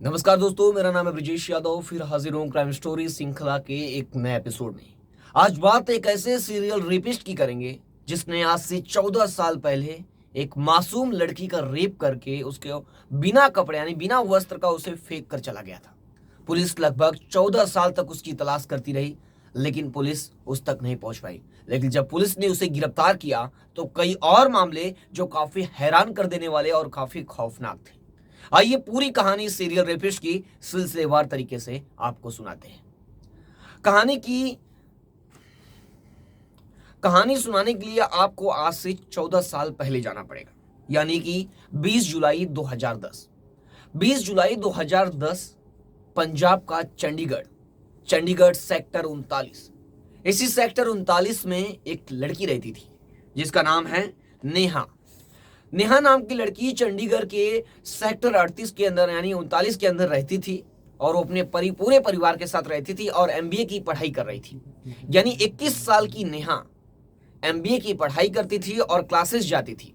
नमस्कार दोस्तों, मेरा नाम है ब्रिजेश यादव। फिर हाजिर हूँ क्राइम स्टोरी श्रृंखला के एक नए एपिसोड में। आज बात एक ऐसे सीरियल रेपिस्ट की करेंगे जिसने आज से 14 साल पहले एक मासूम लड़की का रेप करके उसके बिना कपड़े यानी बिना वस्त्र का उसे फेंक कर चला गया था। पुलिस लगभग 14 साल तक उसकी तलाश करती रही, लेकिन पुलिस उस तक नहीं पहुंच पाई। लेकिन जब पुलिस ने उसे गिरफ्तार किया तो कई और मामले जो काफी हैरान कर देने वाले और काफी खौफनाक थे। आइए पूरी कहानी सीरियल रेपिस्ट की सिलसिलेवार तरीके से आपको सुनाते हैं। कहानी की कहानी सुनाने के लिए आपको आज से 14 साल पहले जाना पड़ेगा, यानी कि 20 जुलाई 2010। 20 जुलाई 2010 पंजाब का चंडीगढ़ सेक्टर 39। इसी सेक्टर 39 में एक लड़की रहती थी जिसका नाम है नेहा। नेहा नाम की लड़की चंडीगढ़ के सेक्टर 38 के अंदर यानी 39 के अंदर रहती थी और वो अपने पूरे परिवार के साथ रहती थी और एमबीए की पढ़ाई कर रही थी। यानी 21 साल की नेहा एमबीए की पढ़ाई करती थी और क्लासेस जाती थी।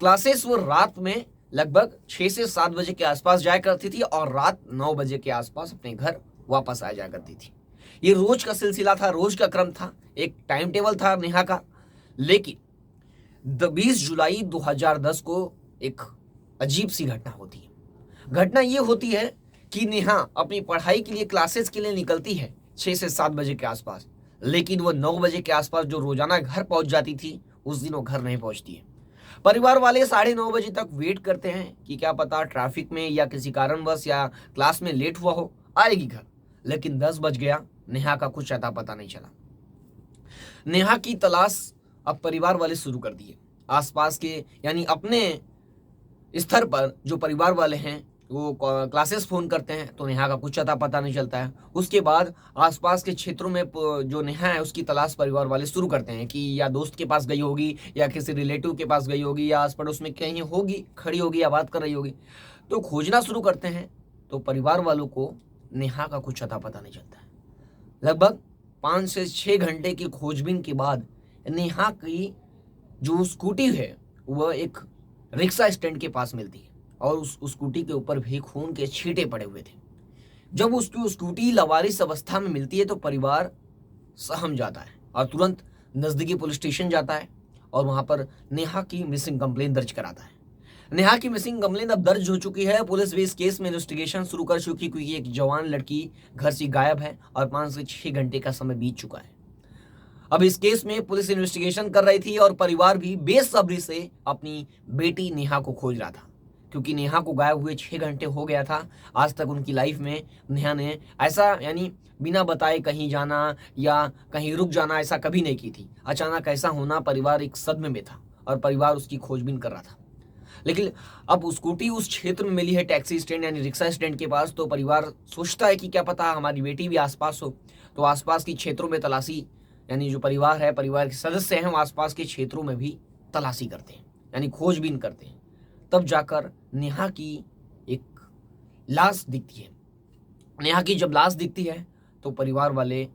क्लासेस वो रात में लगभग 6 से 7 बजे के आसपास जाया करती थी और रात 9 बजे के आसपास अपने घर वापस आ जाया करती थी। ये रोज का सिलसिला था, रोज का क्रम था, एक टाइम टेबल था नेहा का। लेकिन 20 जुलाई 2010 को एक अजीब सी घटना होती है। घटना ये होती है कि नेहा अपनी पढ़ाई के लिए क्लासेस के लिए निकलती है 6 से 7 बजे के आसपास, लेकिन वो 9 बजे के आसपास जो रोजाना घर पहुंच जाती थी, उस दिन वो घर नहीं पहुंचती है। परिवार वाले 9:30 बजे तक वेट करते हैं कि क्या पता ट्रैफिक में या किसी कारणवश या क्लास में लेट हुआ हो, आएगी घर। लेकिन 10 बज गया, नेहा का कुछ अता पता नहीं चला। नेहा की तलाश अब परिवार वाले शुरू कर दिए। आसपास के यानी अपने स्तर पर जो परिवार वाले हैं वो क्लासेस फोन करते हैं तो नेहा का कुछ अता पता नहीं चलता है। उसके बाद आसपास के क्षेत्रों में जो नेहा है उसकी तलाश परिवार वाले शुरू करते हैं कि या दोस्त के पास गई होगी या किसी रिलेटिव के पास गई होगी या आस पड़ोस में कहीं होगी, खड़ी होगी या बात कर रही होगी। तो खोजना शुरू करते हैं तो परिवार वालों को नेहा का कुछ अता पता नहीं चलता है। लगभग 5 से 6 घंटे की खोजबीन के बाद नेहा की जो स्कूटी है वह एक रिक्शा स्टैंड के पास मिलती है और उस स्कूटी के ऊपर भी खून के छींटे पड़े हुए थे। जब उसकी स्कूटी लवारिस अवस्था में मिलती है तो परिवार सहम जाता है और तुरंत नजदीकी पुलिस स्टेशन जाता है और वहां पर नेहा की मिसिंग कंप्लेन दर्ज कराता है। नेहा की मिसिंग कंप्लेन अब दर्ज हो चुकी है। पुलिस भी इस केस में इन्वेस्टिगेशन शुरू कर चुकी क्योंकि एक जवान लड़की घर से गायब है और 5 से 6 घंटे का समय बीत चुका है। अब इस केस में पुलिस इन्वेस्टिगेशन कर रही थी और परिवार भी बेसब्री से अपनी बेटी नेहा को खोज रहा था, क्योंकि नेहा को गायब हुए 6 घंटे हो गया था। आज तक उनकी लाइफ में नेहा ने ऐसा यानी बिना बताए कहीं जाना या कहीं रुक जाना ऐसा कभी नहीं की थी। अचानक ऐसा होना, परिवार एक सदमे में था और परिवार उसकी खोजबीन कर रहा था। लेकिन अब स्कूटी उस क्षेत्र में मिली है टैक्सी स्टैंड यानी रिक्शा स्टैंड के पास, तो परिवार सोचता है कि क्या पता हमारी बेटी भी आसपास हो। तो आसपास के क्षेत्रों में तलाशी यानी जो परिवार है, परिवार के सदस्य हैं, वो आसपास के क्षेत्रों में भी तलाशी करते हैं यानी खोजबीन करते हैं। तब जाकर नेहा की एक लाश दिखती है। नेहा की जब लाश दिखती है तो परिवार वाले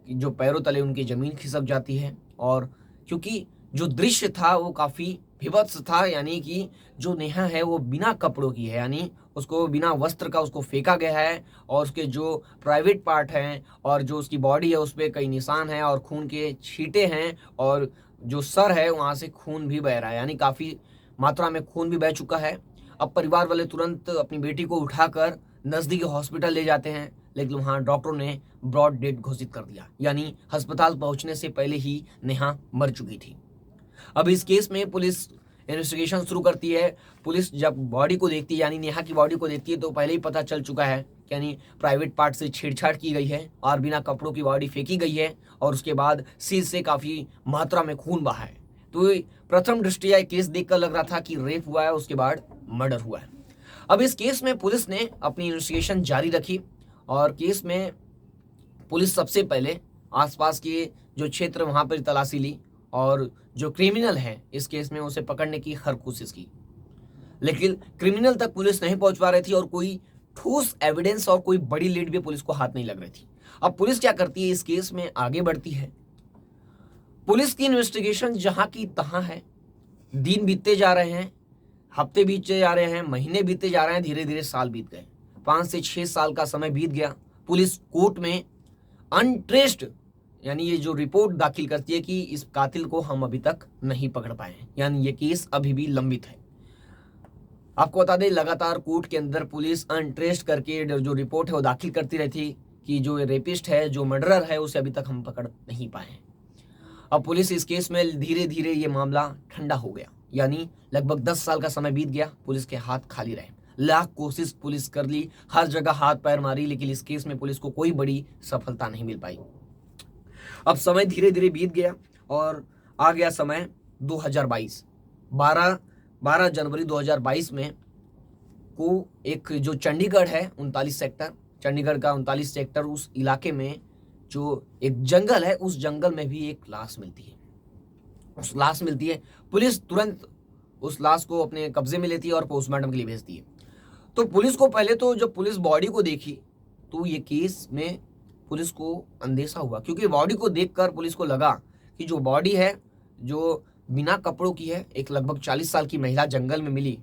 जो पैरों तले उनकी जमीन खिसक जाती है। और क्योंकि जो दृश्य था वो काफी विभत्स था, यानी कि जो नेहा है वो बिना कपड़ों की है, यानी उसको बिना वस्त्र का उसको फेंका गया है और उसके जो प्राइवेट पार्ट हैं और जो उसकी बॉडी है उस पर कई निशान हैं और खून के छींटे हैं और जो सर है वहां से खून भी बह रहा है, यानी काफी मात्रा में खून भी बह चुका है। अब परिवार वाले तुरंत अपनी बेटी को उठाकर नजदीकी हॉस्पिटल ले जाते हैं, लेकिन वहां डॉक्टरों ने ब्रॉड डेथ घोषित कर दिया, यानी अस्पताल पहुंचने से पहले ही नेहा मर चुकी थी। अब इस केस में पुलिस इन्वेस्टिगेशन शुरू करती है। पुलिस जब बॉडी को देखती है यानी नेहा की बॉडी को देखती है तो पहले ही पता चल चुका है कि यानी प्राइवेट पार्ट से छेड़छाड़ की गई है और बिना कपड़ों की बॉडी फेंकी गई है और उसके बाद सिर से काफी मात्रा में खून बहा है। तो प्रथम दृष्टया केस देखकर लग रहा था कि रेप हुआ है, उसके बाद मर्डर हुआ है। अब इस केस में पुलिस ने अपनी इन्वेस्टिगेशन जारी रखी और केस में पुलिस सबसे पहले आसपास के जो क्षेत्र वहां पर तलाशी ली और जो क्रिमिनल है इस केस में उसे पकड़ने की हर कोशिश की, लेकिन क्रिमिनल तक पुलिस नहीं पहुंच पा रही थी और कोई ठोस एविडेंस और कोई बड़ी लीड भी पुलिस को हाथ नहीं लग रही थी। अब पुलिस क्या करती है, इस केस में आगे बढ़ती है। पुलिस की इन्वेस्टिगेशन जहां की तहां है। दिन बीतते जा रहे हैं, हफ्ते बीतते जा रहे हैं, महीने बीतते जा रहे हैं, धीरे धीरे साल बीत गए। 5 से 6 साल का समय बीत गया। पुलिस कोर्ट में अनट्रेस्ड यानी ये जो रिपोर्ट दाखिल करती है कि इस कातिल को हम अभी तक नहीं पकड़ पाए हैं, यानी ये केस अभी भी लंबित है। आपको बता दें, लगातार कोर्ट के अंदर पुलिस अनट्रेस्ड करके जो रिपोर्ट है वो दाखिल करती रहती कि जो रेपिस्ट है, जो मर्डरर है, उसे अभी तक हम पकड़ नहीं पाए हैं। अब पुलिस इस केस में धीरे धीरे ये मामला ठंडा हो गया, यानी लगभग 10 साल का समय बीत गया, पुलिस के हाथ खाली रहे। लाख कोशिश पुलिस कर ली, हर जगह हाथ पैर मारी, लेकिन इस केस में पुलिस को कोई बड़ी सफलता नहीं मिल पाई। अब समय धीरे धीरे बीत गया और आ गया समय 2022। 12 जनवरी 2022 में को एक जो चंडीगढ़ है 39 सेक्टर, चंडीगढ़ का 39 सेक्टर, उस इलाके में जो एक जंगल है, उस जंगल में भी एक लाश मिलती है। उस लाश मिलती है, पुलिस तुरंत उस लाश को अपने कब्जे में लेती है और पोस्टमार्टम के लिए भेजती है। तो पुलिस को पहले तो जब पुलिस बॉडी को देखी तो ये केस में पुलिस को अंदेशा हुआ, क्योंकि बॉडी को देखकर पुलिस को लगा कि जो बॉडी है जो बिना कपड़ों की है, एक लगभग 40 साल की महिला जंगल में मिली।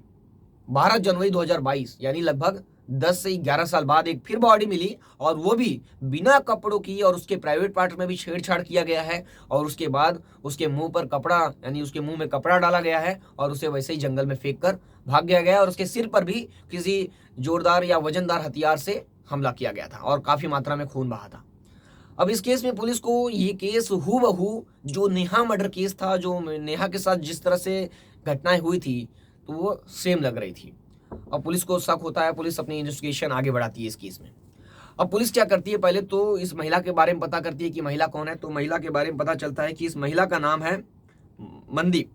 12 जनवरी 2022 यानी लगभग 10 से 11 साल बाद एक फिर बॉडी मिली, और वो भी बिना कपड़ों की, और उसके प्राइवेट पार्ट में भी छेड़छाड़ किया गया है, और उसके बाद उसके मुंह पर कपड़ा यानी उसके मुंह में कपड़ा डाला गया है और उसे वैसे ही जंगल में फेंक कर भाग गया गया, और उसके सिर पर भी किसी जोरदार या वजनदार हथियार से हमला किया गया था और काफी मात्रा में खून बहा था। अब इस केस में पुलिस को ये केस हूबहू जो नेहा मर्डर केस था, जो नेहा के साथ जिस तरह से घटनाएं हुई थी, तो वो सेम लग रही थी। अब पुलिस को शक होता है, पुलिस अपनी इन्वेस्टिगेशन आगे बढ़ाती है इस केस में। अब पुलिस क्या करती है, पहले तो इस महिला के बारे में पता करती है कि महिला कौन है। तो महिला के बारे में पता चलता है कि इस महिला का नाम है मनदीप।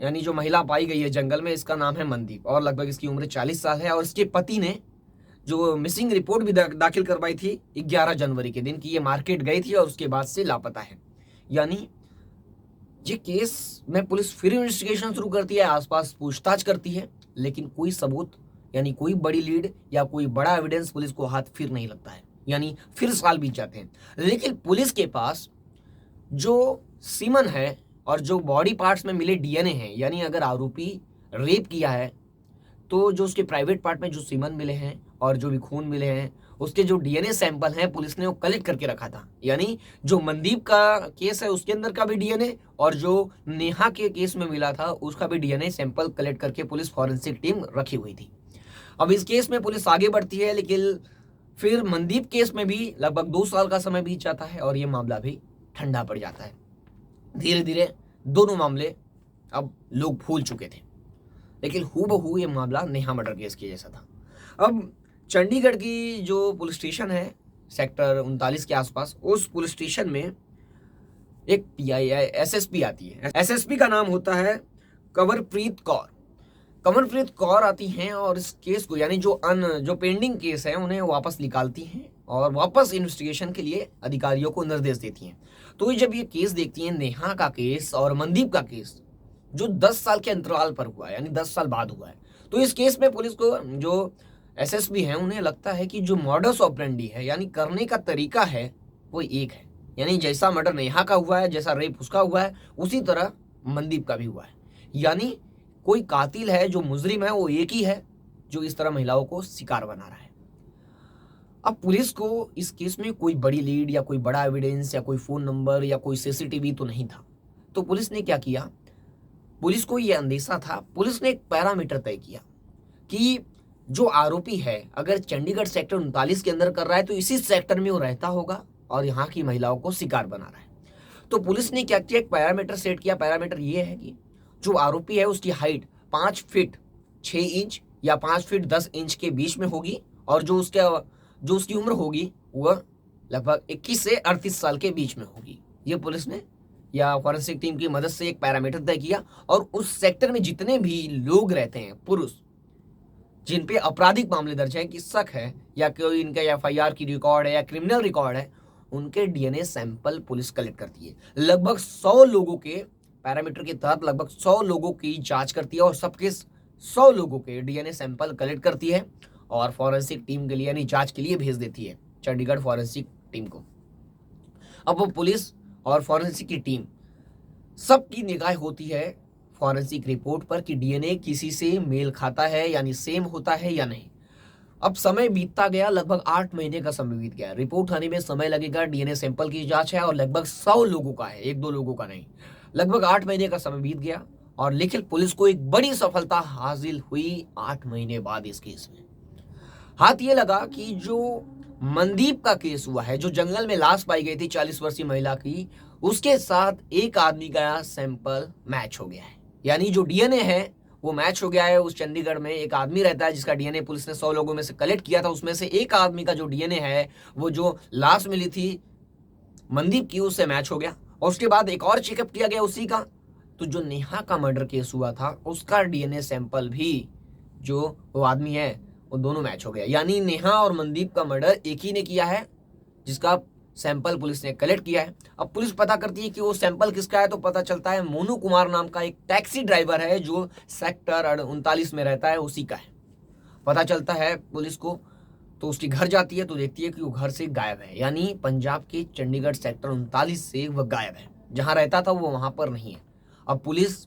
यानी जो महिला पाई गई है जंगल में, इसका नाम है मनदीप, और लगभग इसकी उम्र 40 साल है। और इसके पति ने जो मिसिंग रिपोर्ट भी दाखिल करवाई थी 11 जनवरी के दिन, कि ये मार्केट गई थी और उसके बाद से लापता है। यानी ये केस में पुलिस फिर इन्वेस्टिगेशन शुरू करती है, आसपास पूछताछ करती है, लेकिन कोई सबूत यानी कोई बड़ी लीड या कोई बड़ा एविडेंस पुलिस को हाथ फिर नहीं लगता है। यानी फिर साल बीत जाते हैं, लेकिन पुलिस के पास जो सीमन है और जो बॉडी पार्ट्स में मिले डीएनए हैं, यानी अगर आरोपी रेप किया है तो जो उसके प्राइवेट पार्ट में जो सीमन मिले हैं और जो भी खून मिले हैं, उसके जो डीएनए सैंपल हैं पुलिस ने वो कलेक्ट करके रखा था। यानी जो मनदीप का केस है उसके अंदर का भी डीएनए, और जो नेहा के केस में मिला था उसका भी डीएनए सैंपल कलेक्ट करके पुलिस फॉरेंसिक टीम रखी हुई थी। अब इस केस में पुलिस आगे बढ़ती है, लेकिन फिर मनदीप केस में भी लगभग 2 साल का समय बीत जाता है और ये मामला भी ठंडा पड़ जाता है। धीरे धीरे दोनों मामले अब लोग भूल चुके थे, लेकिन हूबहू ये मामला नेहा मर्डर केस के जैसा था। अब चंडीगढ़ की जो पुलिस स्टेशन है सेक्टर 39 के आसपास, उस पुलिस स्टेशन में एक एसएसपी आती है। एसएसपी का नाम होता है कंवरप्रीत कौर। कंवरप्रीत कौर आती हैं और इस केस को यानी जो पेंडिंग केस है उन्हें वापस निकालती हैं और वापस इन्वेस्टिगेशन के लिए अधिकारियों को निर्देश देती हैं। तो जब ये केस देखती हैं, नेहा का केस और मनदीप का केस जो 10 साल के अंतराल पर हुआ है, यानी 10 साल बाद हुआ है, तो इस केस में पुलिस को जो एसएसपी हैं उन्हें लगता है कि जो मॉडस ऑपरेंडी है यानी करने का तरीका है वो एक है। यानी जैसा मर्डर नेहा का हुआ है, जैसा रेप उसका हुआ है, उसी तरह मनदीप का भी हुआ है। यानी कोई कातिल है, जो मुजरिम है वो एक ही है जो इस तरह महिलाओं को शिकार बना रहा है। अब पुलिस को इस केस में कोई बड़ी लीड या कोई बड़ा एविडेंस या कोई फोन नंबर या कोई सीसीटीवी तो नहीं था। तो पुलिस ने क्या किया, पुलिस को यह अंदेशा था, पुलिस ने एक पैरामीटर तय किया कि जो आरोपी है अगर चंडीगढ़ सेक्टर 39 के अंदर कर रहा है तो इसी सेक्टर में वो रहता होगा और यहाँ की महिलाओं को शिकार बना रहा है। तो पुलिस ने क्या किया, एक पैरामीटर सेट किया। पैरामीटर ये है कि जो आरोपी है उसकी हाइट 5 फीट 6 इंच या 5 फीट 10 इंच के बीच में होगी, और जो उसकी उम्र होगी वह लगभग 21 से 38 साल के बीच में होगी। ये पुलिस ने या फॉरेंसिक टीम की मदद से एक पैरामीटर तय किया, और उस सेक्टर में जितने भी लोग रहते हैं पुरुष जिन पे आपराधिक मामले दर्ज है, कि शक है या कोई इनका एफआईआर की रिकॉर्ड है या क्रिमिनल रिकॉर्ड है, उनके डीएनए सैंपल पुलिस कलेक्ट करती है। लगभग 100 लोगों के पैरामीटर के तहत लगभग 100 लोगों की जांच करती है और सबके 100 लोगों के डीएनए सैंपल कलेक्ट करती है और फॉरेंसिक टीम के लिए यानी जांच के लिए भेज देती है चंडीगढ़ फॉरेंसिक टीम को। अब वो पुलिस और फॉरेंसिक की टीम सबकी निगाह होती है फॉरेंसिक रिपोर्ट पर कि डीएनए किसी से मेल खाता है यानी सेम होता है या नहीं। अब समय बीतता गया, लगभग 8 महीने का समय बीत गया। रिपोर्ट आने में समय लगेगा, डीएनए सैंपल की जांच है और लगभग 100 लोगों का है, एक दो लोगों का नहीं। लगभग 8 महीने का समय बीत गया और लेकिन पुलिस को एक बड़ी सफलता हासिल हुई 8 महीने बाद इस केस में। हाथ ये लगा कि जो मनदीप का केस हुआ है, जो जंगल में लाश पाई गई थी 40 वर्षीय महिला की, उसके साथ एक आदमी का सैंपल मैच हो गया है। यानी जो डीएनए है वो मैच हो गया है। उस चंडीगढ़ में एक आदमी रहता है जिसका डीएनए पुलिस ने 100 लोगों में से कलेक्ट किया था, उसमें से एक आदमी का जो डीएनए है वो जो लाश मिली थी मनदीप की, उससे मैच हो गया। और उसके बाद एक और चेकअप किया गया उसी का, तो जो नेहा का मर्डर केस हुआ था उसका डीएनए सैंपल भी जो वो आदमी है वो दोनों मैच हो गया। यानी नेहा और मनदीप का मर्डर एक ही ने किया है, जिसका सैंपल पुलिस ने कलेक्ट किया है। अब पुलिस पता करती है कि वो सैंपल किसका है, तो पता चलता है मोनू कुमार नाम का एक टैक्सी ड्राइवर है जो सेक्टर 39 में रहता है, उसी का है। पता चलता है पुलिस को, तो उसकी घर जाती है तो देखती है कि वो घर से गायब है। यानी पंजाब के चंडीगढ़ सेक्टर 39 से वह गायब है, जहां रहता था वो वहां पर नहीं है। अब पुलिस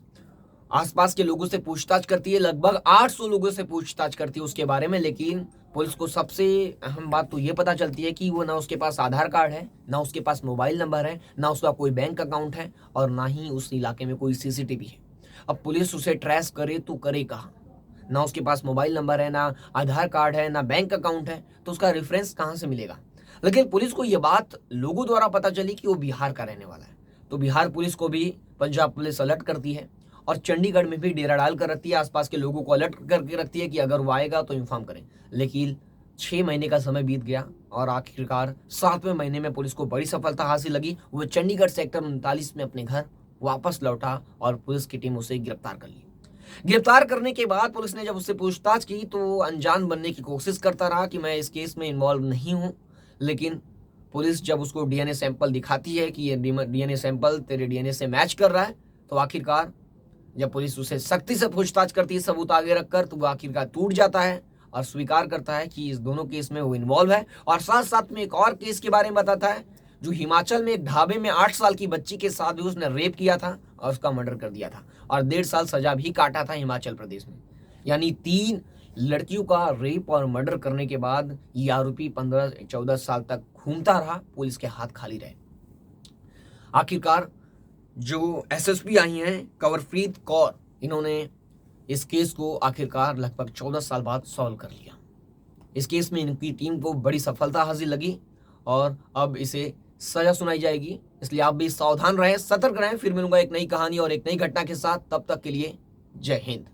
आसपास के लोगों से पूछताछ करती है, लगभग 800 लोगों से पूछताछ करती है उसके बारे में, लेकिन पुलिस को सबसे अहम बात तो ये पता चलती है कि वो ना उसके पास आधार कार्ड है, ना उसके पास मोबाइल नंबर है, ना उसका कोई बैंक अकाउंट है और ना ही उस इलाके में कोई सीसीटीवी है। अब पुलिस उसे ट्रेस करे तो करे कहाँ? ना उसके पास मोबाइल नंबर है, ना आधार कार्ड है, ना बैंक अकाउंट है, तो उसका रेफरेंस कहाँ से मिलेगा? लेकिन पुलिस को यह बात लोगों द्वारा पता चली कि वो बिहार का रहने वाला है, तो बिहार पुलिस को भी पंजाब पुलिस अलर्ट करती है और चंडीगढ़ में भी डेरा डाल कर रखती है, आसपास के लोगों को अलर्ट करके रखती है कि अगर वो आएगा तो इन्फॉर्म करें। लेकिन 6 महीने का समय बीत गया और आखिरकार 7वें महीने में पुलिस को बड़ी सफलता हासिल लगी। वो चंडीगढ़ सेक्टर 39 में अपने घर वापस लौटा और पुलिस की टीम उसे गिरफ्तार कर ली। गिरफ्तार करने के बाद पुलिस ने जब उससे पूछताछ की तो वो अनजान बनने की कोशिश करता रहा कि मैं इस केस में इन्वॉल्व नहीं हूं। लेकिन पुलिस जब उसको डीएनए सैंपल दिखाती है कि ये डीएनए सैंपल तेरे डीएनए से मैच कर रहा है, तो आखिरकार जब पुलिस उसे सख्ती से पूछताछ करती है सबूत आगे रखकर, तो वो आखिरकार टूट जाता है और स्वीकार करता है कि इस दोनों केस में वो इन्वॉल्व है। और साथ साथ में एक और केस के बारे में बताता है, जो हिमाचल में एक ढाबे में 8 साल की बच्ची के साथ भी उसने रेप किया था और उसका मर्डर कर दिया था और 1.5 साल सजा भी काटा था हिमाचल प्रदेश में। यानी 3 लड़कियों का रेप और मर्डर करने के बाद ये आरोपी 15-14 साल तक घूमता रहा, पुलिस के हाथ खाली रहे। आखिरकार जो एसएसपी आई हैं कंवरप्रीत कौर, इन्होंने इस केस को आखिरकार लगभग 14 साल बाद सॉल्व कर लिया। इस केस में इनकी टीम को बड़ी सफलता हासिल लगी और अब इसे सजा सुनाई जाएगी। इसलिए आप भी सावधान रहें, सतर्क रहें। फिर मिलूंगा एक नई कहानी और एक नई घटना के साथ। तब तक के लिए जय हिंद।